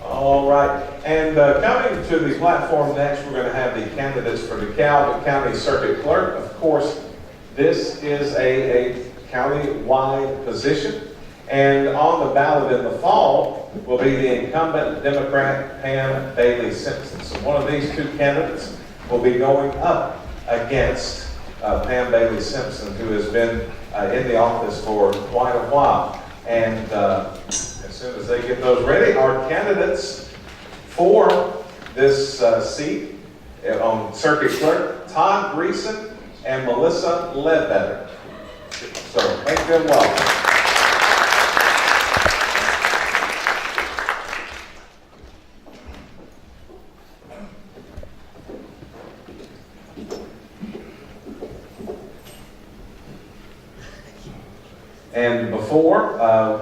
All right, and coming to the platform next, we're going to have the candidates for DeKalb County Circuit Clerk. Of course, this is a county-wide position, and on the ballot in the fall will be the incumbent Democrat Pam Bailey Simpson. So one of these two candidates will be going up against Pam Bailey Simpson, who has been in the office for quite a while. And as soon as they get those ready, our candidates for this seat on Circuit Clerk, Todd Greeson and Melissa Ledbetter. So make them welcome. And before,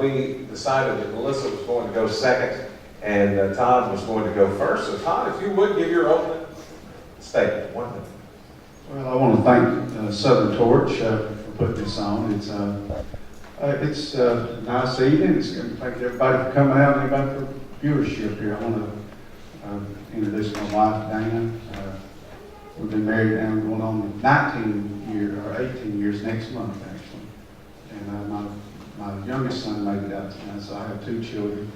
we decided that Melissa was going to go second and Todd was going to go first. So Todd, if you would give your opening statement. 1 minute. Well, I want to thank Southern Torch for putting this on. It's a nice evening. It's going to thank everybody for coming out and everybody for viewership here. I want to introduce my wife, Dana. We've been married now going on 19 years or 18 years next month, actually. And my youngest son made it out tonight, so I have 2 children.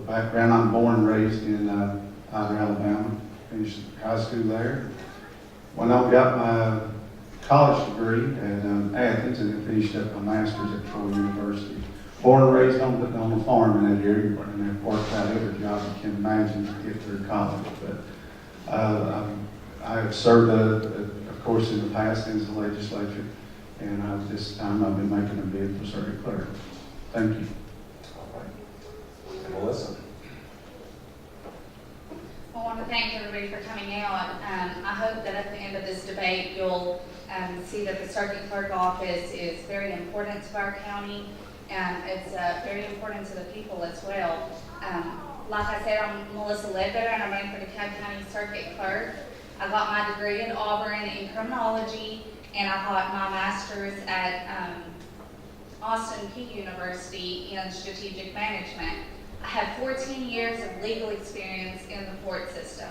Background, I'm born and raised in Ida, Alabama. Finished high school there. Went on and got my college degree at Athens, and then finished up my master's at Troy University. Born and raised on a farm in that area, and I've worked out every job you can imagine to get through college. But I have served, of course, in the past in the legislature. And this time I've been making a bid for Circuit Clerk. Thank you. All right. And Melissa. I want to thank everybody for coming out. I hope that at the end of this debate you'll see that the Circuit Clerk office is very important to our county, and it's very important to the people as well. Like I said, I'm Melissa Ledbetter, and I'm running for DeKalb County Circuit Clerk. I got my degree at Auburn in criminology, and I got my master's at Austin Peay University in strategic management. I have 14 years of legal experience in the court system.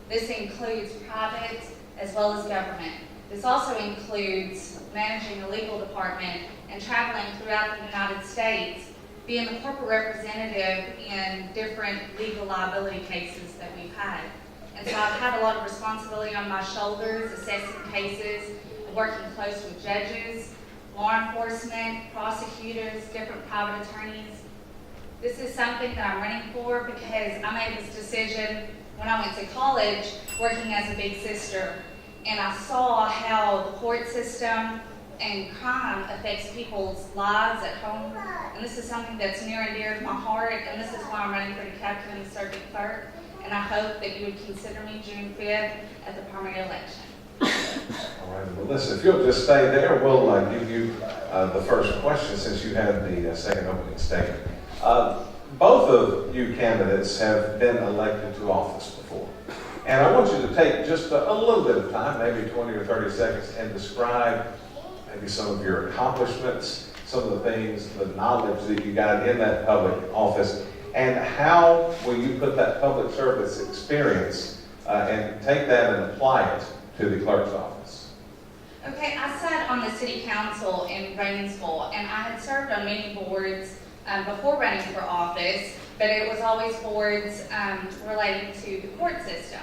This includes private as well as government. This also includes managing a legal department and traveling throughout the United States, being the corporate representative in different legal liability cases that we've had. And so I've had a lot of responsibility on my shoulders, assessing cases, working close with judges, law enforcement, prosecutors, different private attorneys. This is something that I'm running for because I made this decision when I went to college working as a big sister. And I saw how the court system and crime affects people's lives at home. And this is something that's near and dear to my heart, and this is why I'm running for DeKalb County Circuit Clerk. And I hope that you would consider me June 5th at the primary election. All right, Melissa, if you'll just stay there, we'll give you the first question since you had the second opening statement. Both of you candidates have been elected to office before. And I want you to take just a little bit of time, maybe 20 or 30 seconds, and describe maybe some of your accomplishments, some of the things, the knowledge that you got in that public office, and how will you put that public service experience and take that and apply it to the clerk's office. Okay, I sat on the city council in Rainsville, and I had served on many boards before running for office, but it was always boards relating to the court system.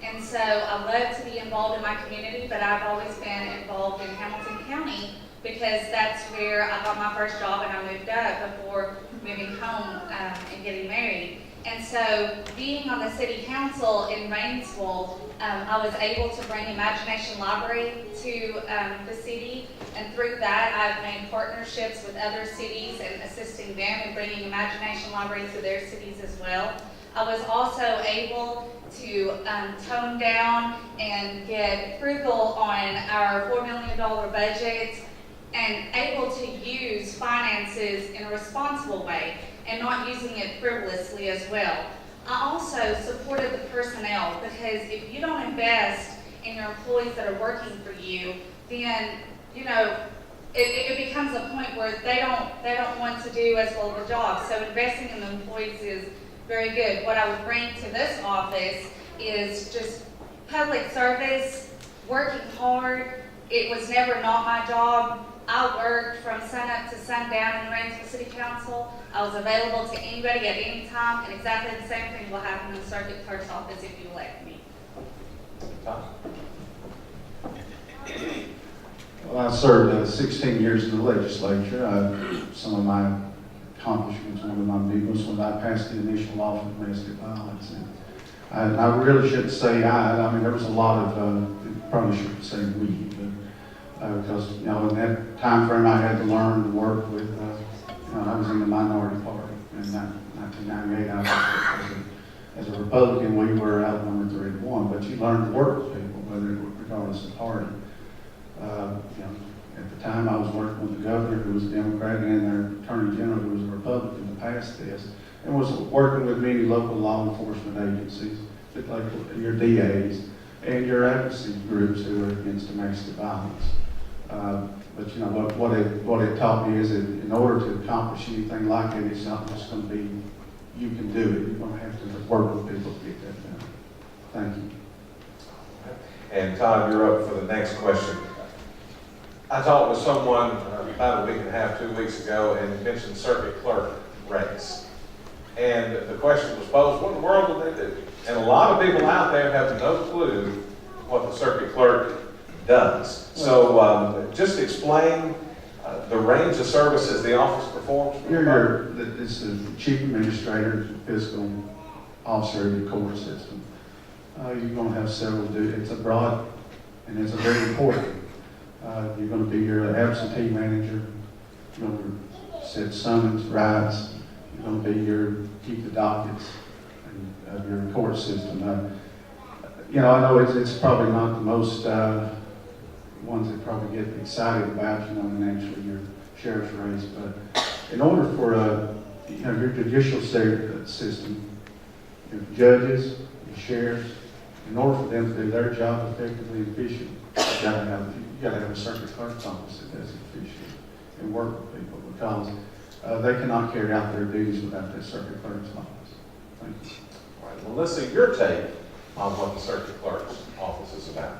And so I love to be involved in my community, but I've always been involved in Hamilton County because that's where I got my first job and I moved up before moving home and getting married. And so being on the city council in Rainsville, I was able to bring Imagination Library to the city, and through that I've made partnerships with other cities and assisting them in bringing Imagination Library to their cities as well. I was also able to tone down and get frugal on our $4 million budget and able to use finances in a responsible way and not using it frivolously as well. I also supported the personnel because if you don't invest in your employees that are working for you, then, it becomes a point where they don't want to do as well of a job. So investing in the employees is very good. What I would bring to this office is just public service, working hard. It was never not my job. I worked from sun up to sundown in the Rainsville City Council. I was available to anybody at any time, and exactly the same thing will happen in the circuit clerk's office if you elect me. Todd? Well, I served 16 years in the legislature. Some of my accomplishments, one of my big ones, when I passed the initial law for domestic violence. And I really shouldn't say I mean, there was a lot of, probably shouldn't say we, but because, you know, in that time frame I had to learn to work with, you know, I was in the minority party. In 1998, I was, as a Republican, we were outnumbered 3-1, but you learn to work with people, regardless of party. You know, at the time I was working with the governor, who was a Democrat, and their attorney general, who was a Republican, to pass this, and was working with many local law enforcement agencies, like your DAs and your advocacy groups who are against domestic violence. But you know what it taught me is that in order to accomplish anything like it, it's not just going to be you can do it. You're going to have to work with people to get that done. Thank you. And Todd, you're up for the next question. I talked with someone about a week and a half, 2 weeks ago, and mentioned circuit clerk race. And the question was posed, what in the world do they do? And a lot of people out there have no clue what the circuit clerk does. So just explain the range of services the office performs. It's the chief administrator, fiscal officer of the court system. You're going to have several duties. It's a broad, and it's a very important. You're going to be your absentee manager. You're going to set summons, rides. You're going to be keep the dockets of your court system. You know, I know it's probably not the most ones that probably get excited about, you know, and actually your sheriff's race, but in order for you know, your judicial system, your judges, your sheriffs, in order for them to do their job effectively and efficiently, you got to have a circuit clerk's office that does it efficiently and work with people, because they cannot carry out their duties without that circuit clerk's office. Thank you. All right, Melissa, your take on what the circuit clerk's office is about.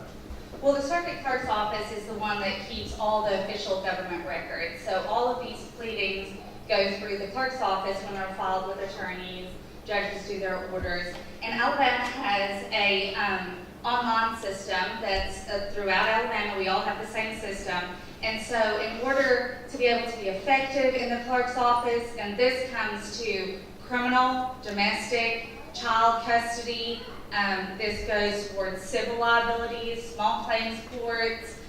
Well, the circuit clerk's office is the one that keeps all the official government records. So all of these pleadings go through the clerk's office when they're filed with attorneys, judges do their orders. And Alabama has a online system that's throughout Alabama. We all have the same system. And so in order to be able to be effective in the clerk's office, and this comes to criminal, domestic, child custody, this goes towards civil liabilities, small claims courts.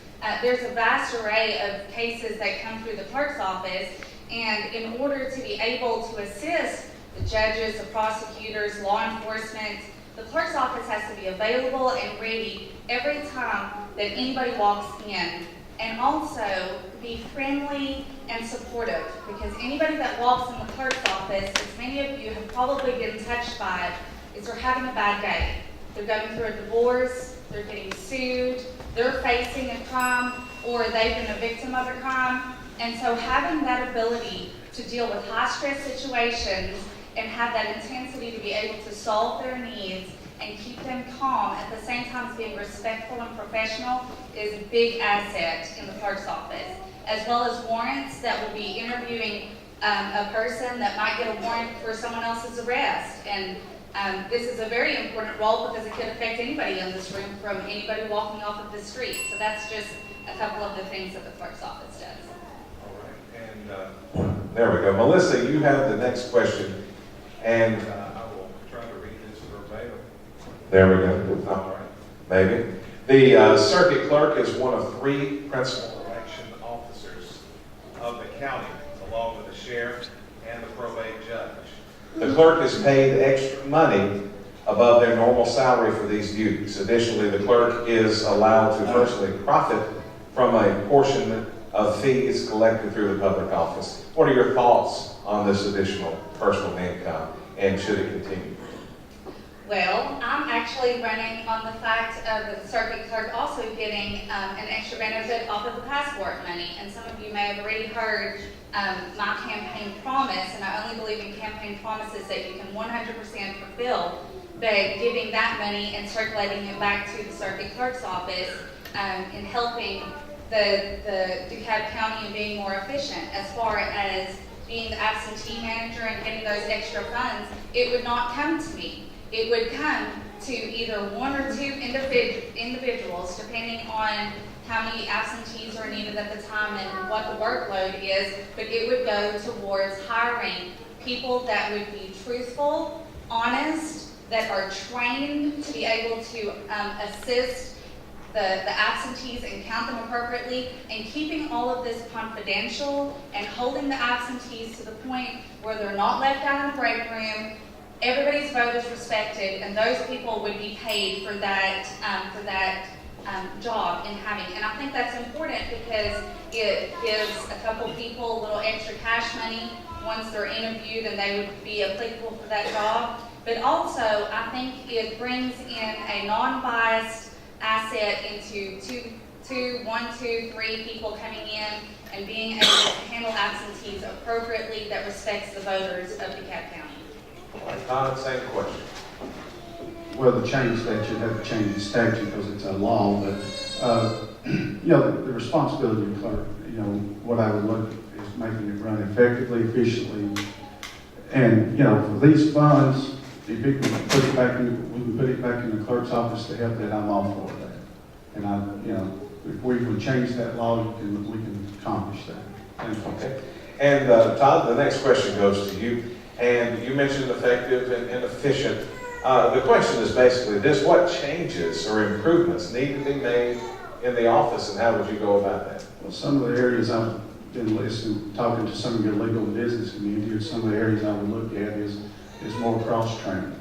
There's a vast array of cases that come through the clerk's office, and in order to be able to assist the judges, the prosecutors, law enforcement, the clerk's office has to be available and ready every time that anybody walks in, and also be friendly and supportive, because anybody that walks in the clerk's office, as many of you have probably been touched by, is they're having a bad day. They're going through a divorce, they're getting sued, they're facing a crime, or they've been a victim of a crime. And so having that ability to deal with high stress situations and have that intensity to be able to solve their needs and keep them calm at the same time as being respectful and professional is a big asset in the clerk's office. As well as warrants that will be interviewing a person that might get a warrant for someone else's arrest. And this is a very important role because it could affect anybody in this room, from anybody walking off of the street. So that's just a couple of the things that the clerk's office does. All right, and there we go. Melissa, you have the next question, and I will try to read this verbatim. There we go. All right, maybe. The circuit clerk is one of 3 principal election officers of the county, along with the sheriff and the probate judge. The clerk is paid extra money above their normal salary for these duties. Additionally, the clerk is allowed to personally profit from a portion of fees collected through the public office. What are your thoughts on this additional personal income, and should it continue? Well, I'm actually running on the fact of the circuit clerk also getting an extra benefit off of the passport money. And some of you may have already heard my campaign promise, and I only believe in campaign promises that you can 100% fulfill, but giving that money and circulating it back to the circuit clerk's office and helping the DeKalb County and being more efficient as far as being the absentee manager and getting those extra funds. It would not come to me. It would come to either one or two individuals, depending on how many absentees are needed at the time and what the workload is, but it would go towards hiring people that would be truthful, honest, that are trained to be able to assist the absentees and count them appropriately, and keeping all of this confidential and holding the absentees to the point where they're not left out in the break room. Everybody's vote is respected, and those people would be paid for that job in having. And I think that's important because it gives a couple people a little extra cash money once they're interviewed, and they would be applicable for that job. But also, I think it brings in a non-biased asset into one, two, three people coming in and being able to handle absentees appropriately that respects the voters of DeKalb County. All right, Todd, same question. Well, the change statute, have to change the statute because it's a law, but, you know, the responsibility of the clerk, you know, what I would look at is making it run effectively, efficiently, and, you know, for these funds, if we can put it back in, we can put it back in the clerk's office to help that, I'm all for that. And I, you know, if we can change that law, we can accomplish that. Thank you. Okay. And Todd, the next question goes to you. And you mentioned effective and efficient. The question is basically this: what changes or improvements need to be made in the office, and how would you go about that? Well, some of the areas I've been listening, talking to some of your legal and business community, or some of the areas I would look at is more cross-training.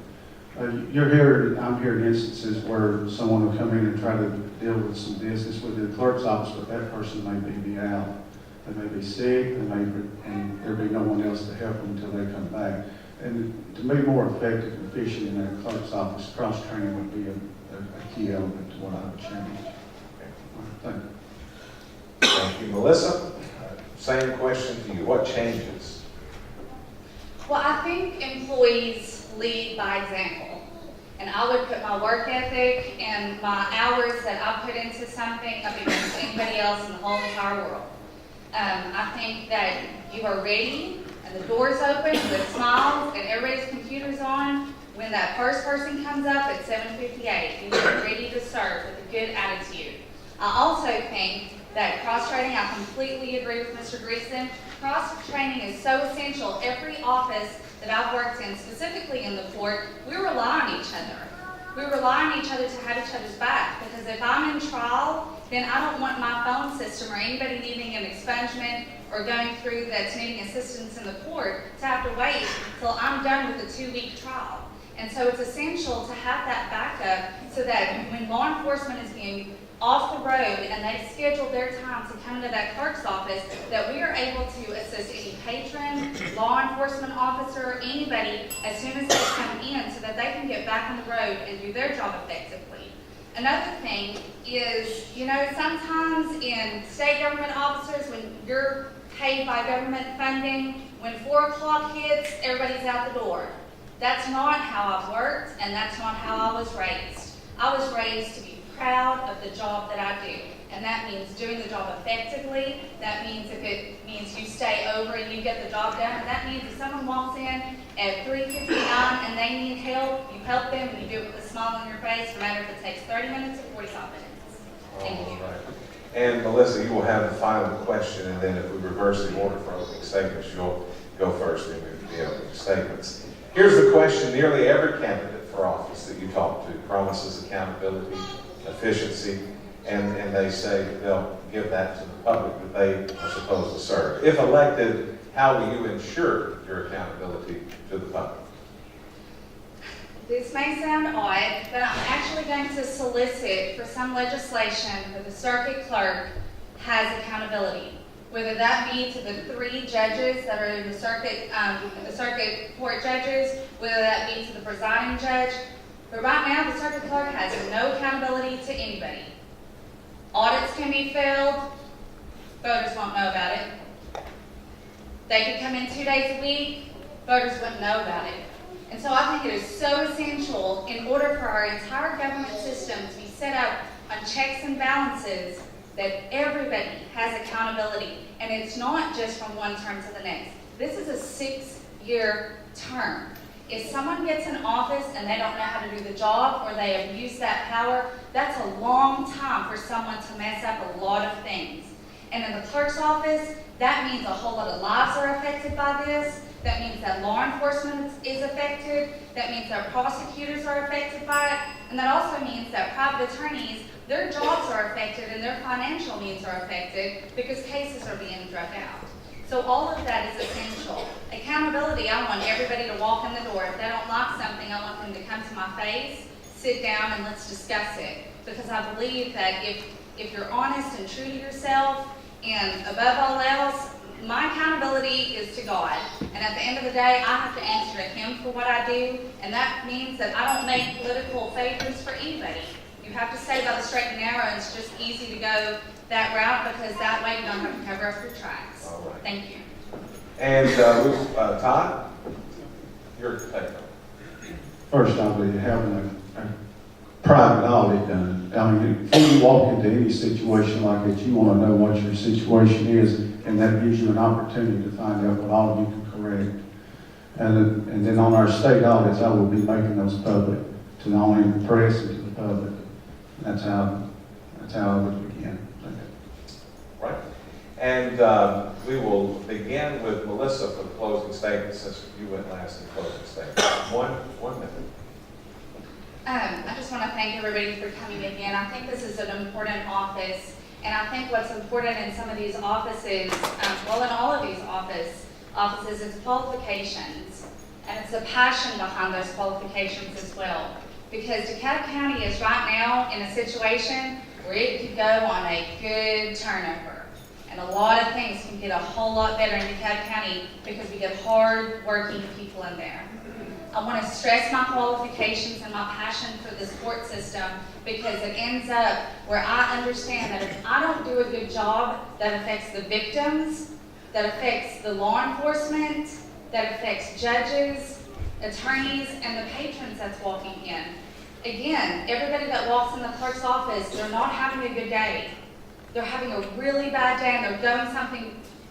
I'm hearing instances where someone will come in and try to deal with some business with the clerk's office, but that person may be out. They may be sick, and there'll be no one else to help them until they come back. And to be more effective and efficient in their clerk's office, cross-training would be a key element to what I would change. Thank you. Thank you, Melissa. Same question to you. What changes? Well, I think employees lead by example. And I would put my work ethic and my hours that I put into something up against anybody else in the whole entire world. I think that you are ready, and the door's open, with smiles, and everybody's computer's on. When that first person comes up at 7:58, you are ready to serve with a good attitude. I also think that cross-training, I completely agree with Mr. Greeson. Cross-training is so essential. Every office that I've worked in, specifically in the court, we rely on each other. We rely on each other to have each other's back, because if I'm in trial, then I don't want my phone system or anybody needing an expungement or going through that's needing assistance in the court to have to wait till I'm done with a 2-week trial. And so it's essential to have that backup so that when law enforcement is being off the road and they've scheduled their time to come to that clerk's office, that we are able to assist any patron, law enforcement officer, anybody as soon as they come in so that they can get back on the road and do their job effectively. Another thing is, you know, sometimes in state government officers, when you're paid by government funding, when 4 o'clock hits, everybody's out the door. That's not how I've worked, and that's not how I was raised. I was raised to be proud of the job that I do. And that means doing the job effectively. That means if it means you stay over and you get the job done. And that means if someone walks in at 3:59 and they need help, you help them and you do it with a smile on your face, no matter if it takes 30 minutes or 45 minutes. Thank you. All right. And Melissa, you will have the final question, and then if we reverse the order for opening statements, you'll go first and move to the opening statements. Here's the question nearly every candidate for office that you talk to promises: accountability, efficiency, and they say they'll give that to the public that they are supposed to serve. If elected, how will you ensure your accountability to the public? This may sound odd, but I'm actually going to solicit for some legislation that the circuit clerk has accountability. Whether that be to the 3 judges that are in the circuit court judges, whether that be to the presiding judge, But right now, the circuit clerk has no accountability to anybody. Audits can be failed, voters won't know about it. They could come in 2 days a week, voters wouldn't know about it. And so I think it is so essential in order for our entire government system to be set up on checks and balances that everybody has accountability. And it's not just from one term to the next. This is a 6-year term. If someone gets in office and they don't know how to do the job or they abuse that power, that's a long time for someone to mess up a lot of things. And in the clerk's office, that means a whole lot of lives are affected by this. That means that law enforcement is affected. That means that prosecutors are affected by it. And that also means that private attorneys, their jobs are affected and their financial needs are affected because cases are being drug out. So all of that is essential. Accountability, I want everybody to walk in the door. If they don't like something, I want them to come to my face, sit down, and let's discuss it. Because I believe that if you're honest and true to yourself, and above all else, my accountability is to God. And at the end of the day, I have to answer to Him for what I do. And that means that I don't make political favors for anybody. You have to stay by the straight and narrow, and it's just easy to go that route because that way you don't have to cover up your tracks. All right. Thank you. And Todd, your take. First, I'll be having a private audit done. I mean, before you walk into any situation like that, you want to know what your situation is, and that gives you an opportunity to find out what all you can correct. And then on our state audits, I will be making those public to not only the press and to the public. That's how I would begin. Right. And we will begin with Melissa for the closing statement, since you went last in closing statement. One minute. I just want to thank everybody for coming again. I think this is an important office, and I think what's important in some of these offices, well, in all of these offices, is qualifications, and it's the passion behind those qualifications as well. Because DeKalb County is right now in a situation where it could go on a good turnover, and a lot of things can get a whole lot better in DeKalb County because we get hard-working people in there. I want to stress my qualifications and my passion for this court system because it ends up where I understand that if I don't do a good job, that affects the victims, that affects the law enforcement, that affects judges, attorneys, and the patrons that's walking in. Again, everybody that walks in the clerk's office, they're not having a good day. They're having a really bad day and they're going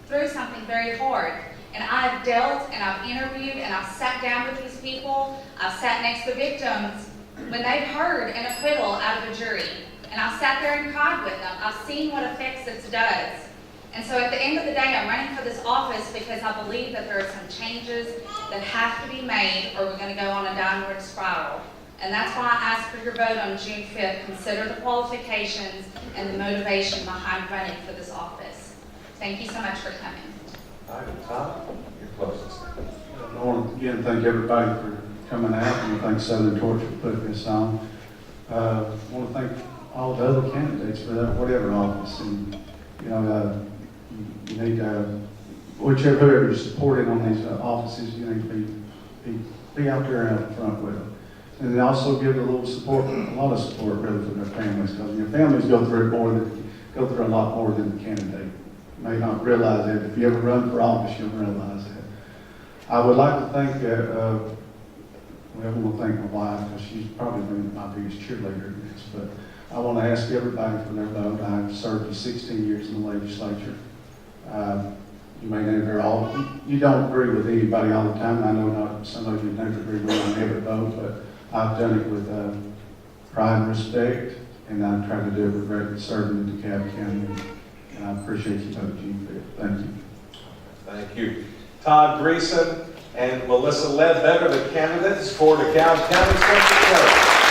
through something very hard. And I've dealt and I've interviewed and I've sat down with these people. I've sat next to victims when they've heard an acquittal out of a jury. And I've sat there and cried with them. I've seen what effects this does. And so at the end of the day, I'm running for this office because I believe that there are some changes that have to be made or we're going to go on a downward spiral. And that's why I ask for your vote on June 5th. Consider the qualifications and the motivation behind running for this office. Thank you so much for coming. All right, Todd, your closing statement. I want to again thank everybody for coming out, and thank Southern Torch for putting this on. I want to thank all the other candidates for that, whatever office, and you need whoever you're supporting on these offices, you need to be out there and out front with them. And then also give a little support, a lot of support really for their families, because your families go through a lot more than the candidate. You may not realize that. If you ever run for office, you'll realize that. I would like to thank, I want to thank my wife, because she's probably been my biggest cheerleader in this, but I want to ask everybody for their vote. I've served for 16 years in the legislature. You may never you don't agree with anybody all the time. I know not some of you never agree with me on every vote, but I've done it with pride and respect, and I've tried to do it with great serving in DeKalb County. And I appreciate you voting June 5th. Thank you. Thank you. Todd Greeson and Melissa Ledbetter, the candidates for DeKalb County Circuit Clerk.